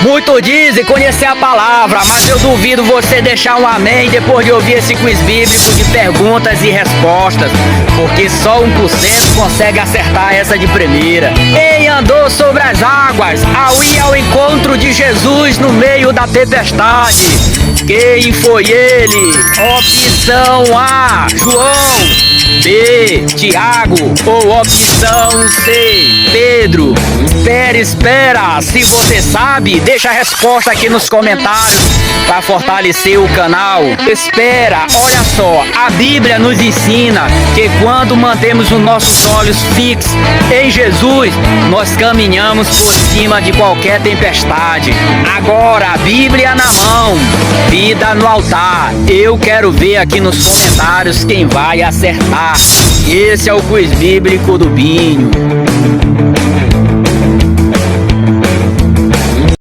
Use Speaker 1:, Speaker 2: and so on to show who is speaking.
Speaker 1: Muito dizem conhecer a palavra, mas eu duvido você deixar um amém depois de ouvir esse quiz bíblico de perguntas e respostas, porque só 1% consegue acertar essa de primeira. Quem andou sobre as águas ao ir ao encontro de Jesus no meio da tempestade? Quem foi ele? Opção A, João. B, Tiago. Ou opção C, Pedro. Espera. Se você sabe, deixa a resposta aqui nos comentários para fortalecer o canal. Espera, olha só, a Bíblia nos ensina que quando mantemos os nossos olhos fixos em Jesus, nós caminhamos por cima de qualquer tempestade. Agora, a Bíblia na mão, vida no altar. Eu quero ver aqui nos comentários quem vai acertar. Esse é o quiz bíblico do Binho.